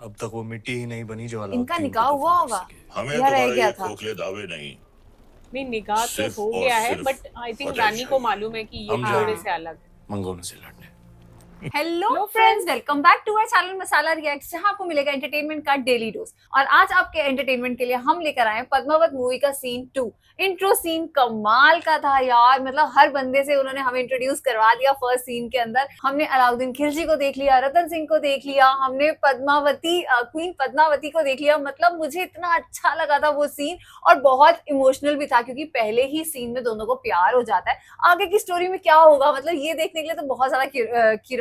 अब तक वो मिट्टी ही नहीं बनी जो इनका अलाउद्दीन निकाह को हुआ दफन कर होगा सके। हमें या रह तुम्हारे गया ये था। खोखले दावे नहीं, नहीं, निकाह तो सिर्फ हो और गया है, सिर्फ बट आई थिंक फतेह रानी को चाहिए। मालूम है कि ये हम थोड़े जाएंगे से अलग है। मंगोलों से लड़ने। Hello Hello friends, friends! Welcome back to our channel Masala Reacts, जहां आपको मिलेगा एंटरटेनमेंट का डेली डोज। और आज आपके एंटरटेनमेंट के लिए हम लेकर आए हैं पद्मावत मूवी का सीन 2। इंट्रो सीन कमाल का था यार, मतलब हर बंदे से उन्होंने हमें इंट्रोड्यूस करवा दिया। फर्स्ट सीन के अंदर हमने अलाउद्दीन खिलजी को देख लिया, रतन सिंह को देख लिया, हमने पद्मावती क्वीन पद्मावती को देख लिया। मतलब मुझे इतना अच्छा लगा था वो सीन, और बहुत इमोशनल भी था क्योंकि पहले ही सीन में दोनों को प्यार हो जाता है। आगे की स्टोरी में क्या होगा, मतलब ये देखने के लिए तो बहुत ज्यादा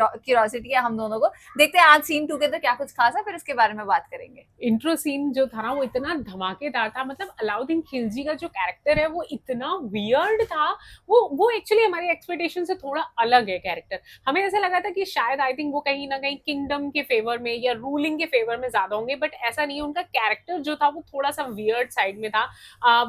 क्यूरियोसिटी है हम दोनों को। देखते हैं आज सीन 2 के अंदर क्या कुछ खास है, फिर इसके बारे में बात करेंगे। इंट्रो सीन जो था ना वो इतना धमाकेदार था। मतलब अलाउद्दीन खिलजी का जो कैरेक्टर है वो इतना वियर्ड था। वो एक्चुअली हमारी एक्सपेक्टेशन से थोड़ा अलग है कैरेक्टर। हमें ऐसा लगा था कि शायद आई थिंक वो कहीं ना कहीं किंगडम के फेवर में या रूलिंग के फेवर में ज्यादा होंगे, बट ऐसा नहीं है। उनका कैरेक्टर जो था वो थोड़ा सा वियर्ड साइड में था।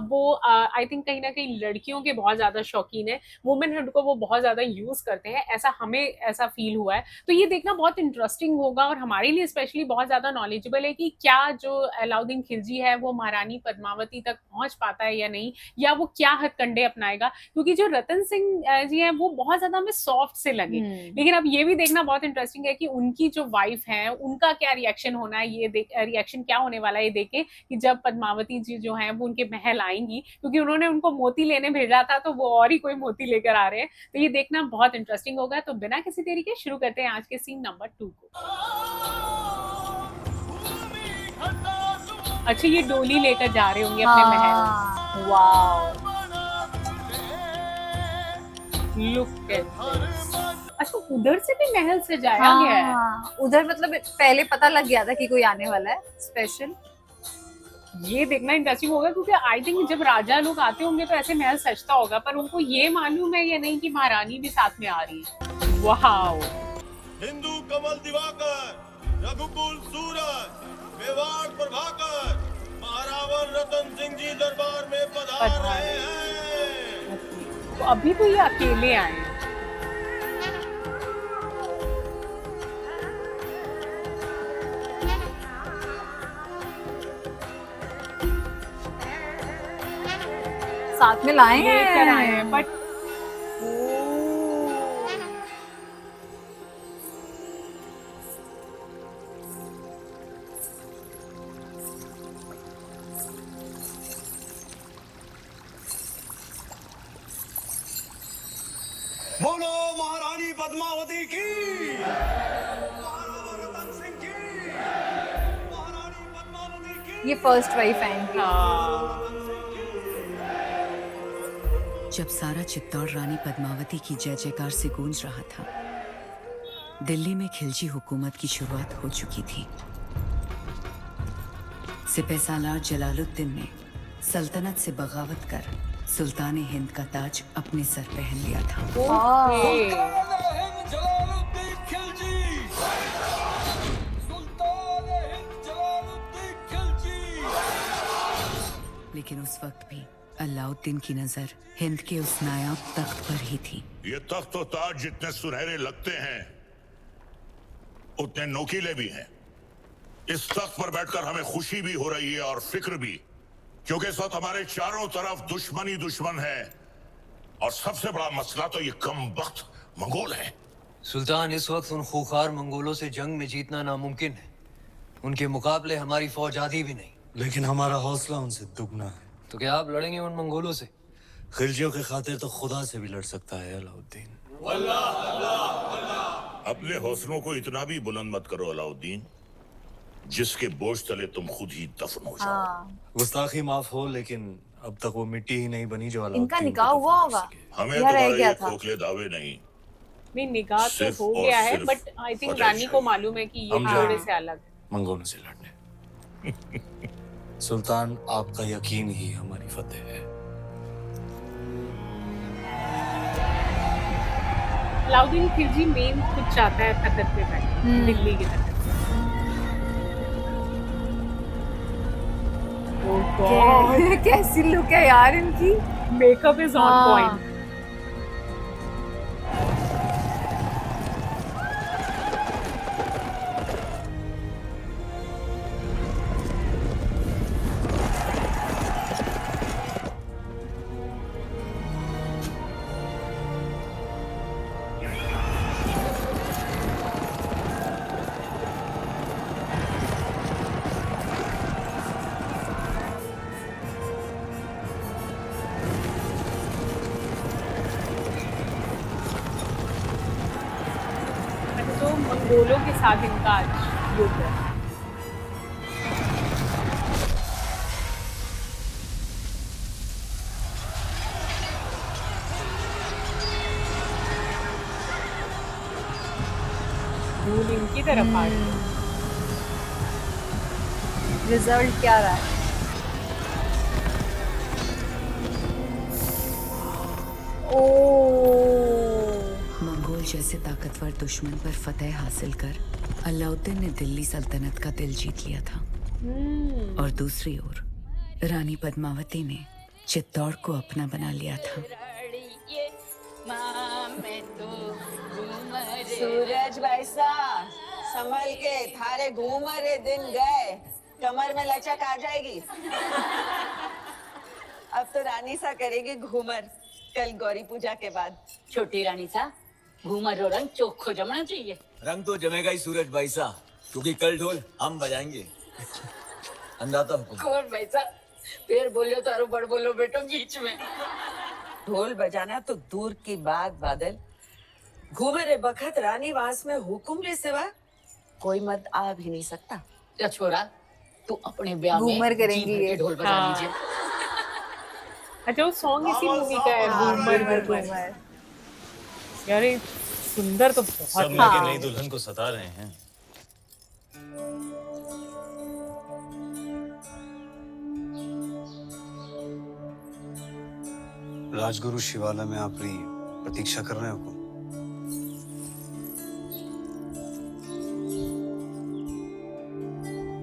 वो आई थिंक कहीं ना कहीं लड़कियों के बहुत ज्यादा शौकीन है, वुमेनहुड को वो बहुत ज्यादा यूज करते हैं, ऐसा हमें ऐसा फील हुआ है। तो ये देखना बहुत इंटरेस्टिंग होगा और हमारे लिए स्पेशली बहुत ज्यादा नॉलेजेबल है कि क्या जो अलाउद्दीन खिलजी है वो महारानी पद्मावती तक पहुंच पाता है या नहीं, या वो क्या हथकंडे अपनाएगा। क्योंकि जो रतन सिंह जी हैं वो बहुत ज्यादा हमें सॉफ्ट से लगे, लेकिन अब ये भी देखना बहुत इंटरेस्टिंग है कि उनकी जो वाइफ है उनका क्या रिएक्शन होना है। ये रिएक्शन क्या होने वाला है ये देखें कि जब पद्मावती जी जो है वो उनके महल आएंगी, क्योंकि उन्होंने उनको मोती लेने भेजा था तो वो और ही कोई मोती लेकर आ रहे हैं। तो ये देखना बहुत इंटरेस्टिंग होगा। तो बिना किसी देरी के शुरू करते हैं आज के सीन नंबर 2 को। अच्छा, ये डोली लेकर जा रहे होंगे अपने महल। Wow, look at this. अच्छा, उधर से भी महल सजाया गया है। उधर मतलब पहले पता लग गया था कि कोई आने वाला है स्पेशल। ये देखना इंटरेस्टिंग होगा क्योंकि आई थिंक जब राजा लोग आते होंगे तो ऐसे महल सजता होगा, पर उनको ये मालूम है या नहीं कि महारानी भी साथ में आ रही है। वाओ! हिंदू कमल दिवाकर, रघुकुल सूरज, मेवाड़ प्रभाकर, महारावण रतन सिंह जी दरबार में पधार रहे हैं। तो अभी तो ये अकेले आए हैं। साथ में लाए लेकर आए हैं हैं, बट बोलो महारानी पद्मावती की, महाराणा रतन सिंह की, महारानी पद्मावती की। ये फर्स्ट वाइफ है इनकी। जब सारा चित्तौड़ रानी पद्मावती की जय जयकार से गूंज रहा था, दिल्ली में खिलजी हुकूमत की शुरुआत हो चुकी थी। सिपहसालार जलालुद्दीन ने सल्तनत से बगावत कर सुल्तान हिंद का ताज अपने सर पहन लिया था। हिंद जलालुद्दीन खिलजी, सुल्तान हिंद जलालुद्दीन खिलजी। लेकिन उस वक्त भी अलाउद्दीन की नजर हिंद के उस नायाब तख्त पर ही थी। ये तख्त और ताज जितने सुनहरे लगते हैं उतने नोकीले भी हैं। इस तख्त पर बैठकर हमें खुशी भी हो रही है और फिक्र भी, क्योंकि इस वक्त हमारे चारों तरफ दुश्मनी दुश्मन है, और सबसे बड़ा मसला तो ये कमबख्त मंगोल है। सुल्तान, इस वक्त उन खूंखार मंगोलों से जंग में जीतना नामुमकिन है। उनके मुकाबले हमारी फौज आधी भी नहीं। लेकिन हमारा हौसला उनसे दुगना है। तो क्या आप लड़ेंगे उन मंगोलों से? खिलजियों के खातिर तो खुदा से भी लड़ सकता है अलाउद्दीन। अपने हौसलों को इतना भी बुलंद मत करो अलाउद्दीन, जिसके बोझ तले तुम खुद ही दफन हो जाओ। गुस्ताखी माफ हो, लेकिन अब तक वो मिट्टी ही नहीं बनी जो अलाउद्दीन इनका को निकाह दफन हुआ कर होगा सके। हमें या रह तुम्हारे गया ये था। खोखले दावे नहीं, नहीं, निकाह तो सिर्फ हो और गया है, सिर्फ बट आई थिंक फतेह रानी को चाहिए। मालूम है कि ये हम थोड़े जाएंगे से अलग है। मंगोलों से लड़ने। सुल्तान, आपका यकीन ही हमारी फतेह है। अलाउद्दीन खिलजी मेन खुद चाहता है तख्त पे बैठे, दिल्ली की तख्त पे। Oh God! कैसी लुक है यार इनकी। Makeup is on point. मंगोलों के साथ इनका आज युद्ध है। धूल इनकी तरफ आ रही है। रिजल्ट क्या रहा है? ओ मंगोल जैसे ताकतवर दुश्मन पर फतेह हासिल कर अलाउद्दीन ने दिल्ली सल्तनत का दिल जीत लिया था। और दूसरी ओर रानी पद्मावती ने चित्तौड़ को अपना बना लिया था। सूरज वैसा संभल के, थारे घूमरे दिन गए, कमर में लचक आ जाएगी। अब तो रानी सा करेगी घूमर, कल गौरी पूजा के बाद। छोटी रानी सा घूमर और रंग चोखो जमना चाहिए। रंग तो जमेगा ही सूरज भाई साहब, क्योंकि कल ढोल हम बजाएंगे। अंदाता हुकुम। कौन भाई साहब फिर बोलियो तारो बड़ बोलो बेटो बीच में। ढोल बजाना तो दूर की बात बादल, घूमरे बखत रानी वास में हुकुम के सिवा कोई मत आ भी नहीं सकता। या छोरा तू अपने ब्याह में घूमर करेंगी जी भर के ये। ढोल बजा हाँ। लीजिए। अच्छा वो सॉन्ग इसी मूवी का है, घूमर घूमर। यार ये सुंदर तो बहुत सब है। मिलके नई दुल्हन को सता रहे हैं। राजगुरु शिवालय में आपकी प्रतीक्षा कर रहे हैं हुकुम।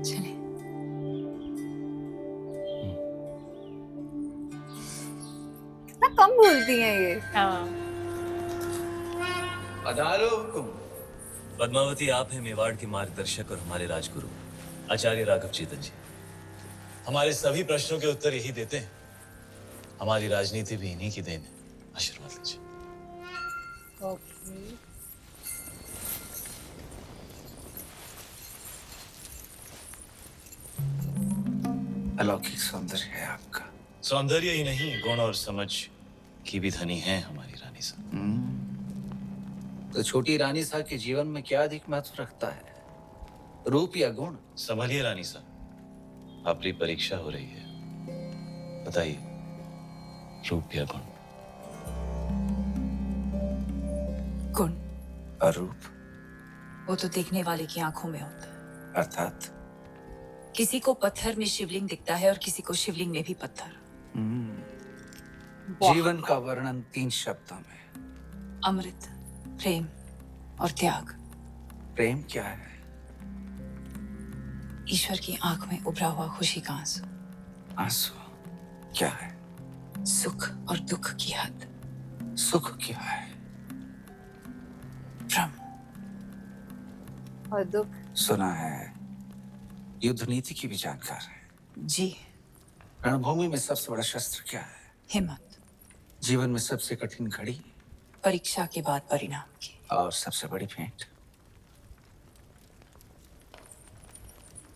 चले। कितना कम भूलती हैं ये। हाँ। पधारो हुकुम। पद्मावती, आप हैं मेवाड़ के मार्गदर्शक और हमारे राजगुरु आचार्य राघव चेतन जी। हमारे सभी प्रश्नों के उत्तर यही देते हैं। हमारी राजनीति भी इन्हीं की देन है। आशीर्वाद लीजिए। ओके। अलौकिक सौंदर्य है आपका। सौंदर्य ही नहीं, गुण और समझ की भी धनी है हमारी रानी साहब। तो छोटी रानी साहब के जीवन में क्या अधिक महत्व रखता है, रूप या गुण? संभलिए रानी साहब, आपकी परीक्षा हो रही है। बताइए, रूप या गुण? गुण और रूप वो तो देखने वाले की आंखों में होता है। अर्थात किसी को पत्थर में शिवलिंग दिखता है और किसी को शिवलिंग में भी पत्थर। जीवन का वर्णन 3 शब्दों में। अमृत, प्रेम और त्याग। प्रेम क्या है? ईश्वर की आंख में उभरा हुआ खुशी का आंसू। आंसू क्या है? सुख और दुख की हद। सुख क्या है? भ्रम। और दुख? सुना है युद्ध नीति की भी जानकार है। जी। रणभूमि में सबसे बड़ा शस्त्र क्या है? हिम्मत। जीवन में सबसे कठिन घड़ी? परीक्षा के बाद परिणाम की। और सबसे बड़ी भेंट?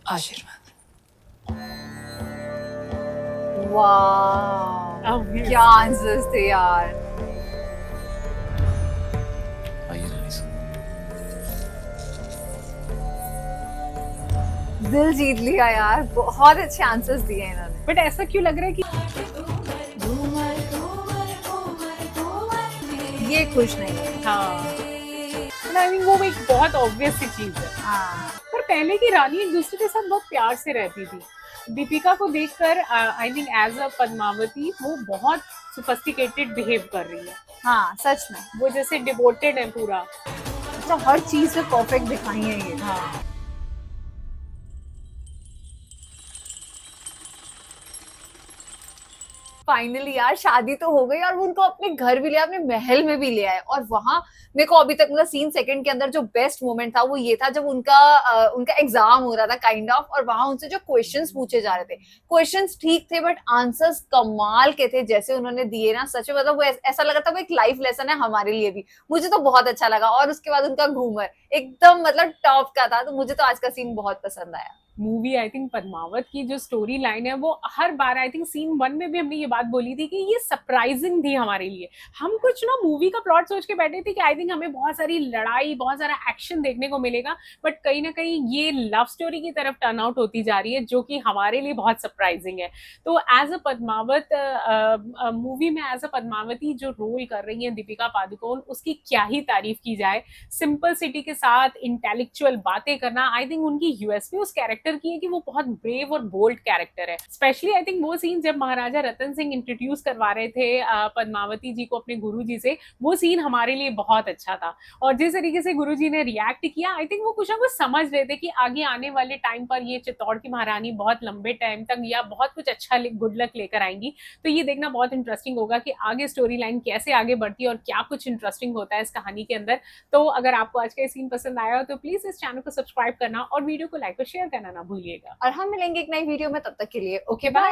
आशीर्वाद। वाह, Amazing. क्या आंसर्स थे यार। आइए रानी साहब। दिल जीत लिया यार, बहुत अच्छे आंसर्स दिए इन्होंने। बट ऐसा क्यों लग रहा है कि ये खुश नहीं है। हाँ, आई मीन वो एक बहुत ऑब्वियस सी चीज है। हाँ, पर पहले की रानी एक दूसरे के साथ बहुत प्यार से रहती थी। दीपिका को देखकर I think as a Padmavati वो बहुत सोफिस्टिकेटेड बिहेव कर रही है। हाँ सच में वो जैसे डिवोटेड है पूरा। तो हर चीज से परफेक्ट दिखाई है ये। हाँ। फाइनली यार शादी तो हो गई और वो उनको अपने घर भी लिया, अपने महल में भी ले आए। और वहां मेरे को अभी तक मतलब सीन सेकंड के अंदर जो बेस्ट मोमेंट था वो ये था जब उनका एग्जाम हो रहा था काइंड ऑफ, और वहां उनसे जो क्वेश्चंस पूछे जा रहे थे, क्वेश्चंस ठीक थे बट आंसर्स कमाल के थे जैसे उन्होंने दिए ना। सच में मतलब वो ऐसा लगा था वो एक लाइफ लेसन है हमारे लिए भी। मुझे तो बहुत अच्छा लगा। और उसके बाद उनका घूमर एकदम मतलब टॉप का था। तो मुझे तो आज का सीन बहुत पसंद आया। मूवी आई थिंक पद्मावत की जो स्टोरी लाइन है वो हर बार आई थिंक सीन 1 में भी हमने ये बात बोली थी कि ये सरप्राइजिंग थी हमारे लिए। हम कुछ ना मूवी का प्लॉट सोच के बैठे थे कि आई थिंक हमें बहुत सारी लड़ाई, बहुत सारा एक्शन देखने को मिलेगा, बट कहीं ना कहीं ये लव स्टोरी की तरफ टर्न आउट होती जा रही है, जो कि हमारे लिए बहुत सरप्राइजिंग है। तो एज अ पद्मावत मूवी में एज अ पद्मावती जो रोल कर रही है दीपिका पादुकोण, उसकी क्या ही तारीफ की जाए। सिंपल सिटी के साथ इंटेलेक्चुअल बातें करना, आई थिंक उनकी यूएसपी उस कैरेक्टर की है कि वो बहुत ब्रेव और बोल्ड कैरेक्टर है। स्पेशली आई थिंक वो सीन जब महाराजा रतन सिंह इंट्रोड्यूस करवा रहे थे पद्मावती जी को अपने गुरुजी से, वो सीन हमारे लिए बहुत अच्छा था। और जिस तरीके से गुरुजी ने रिएक्ट किया, आई थिंक वो कुछ ना कुछ समझ रहे थे कि आगे आने वाले टाइम पर ये चित्तौड़ की महारानी बहुत लंबे टाइम तक या बहुत कुछ अच्छा गुड लक लेकर आएंगी। तो ये देखना बहुत इंटरेस्टिंग होगा कि आगे स्टोरी लाइन कैसे आगे बढ़ती है और क्या कुछ इंटरेस्टिंग होता है इस कहानी के अंदर। तो अगर आपको आज का ये सीन पसंद आया हो तो प्लीज इस चैनल को सब्सक्राइब करना और वीडियो को लाइक और शेयर करना ना भूलिएगा। और हम मिलेंगे एक नई वीडियो में, तब तक के लिए ओके बाय।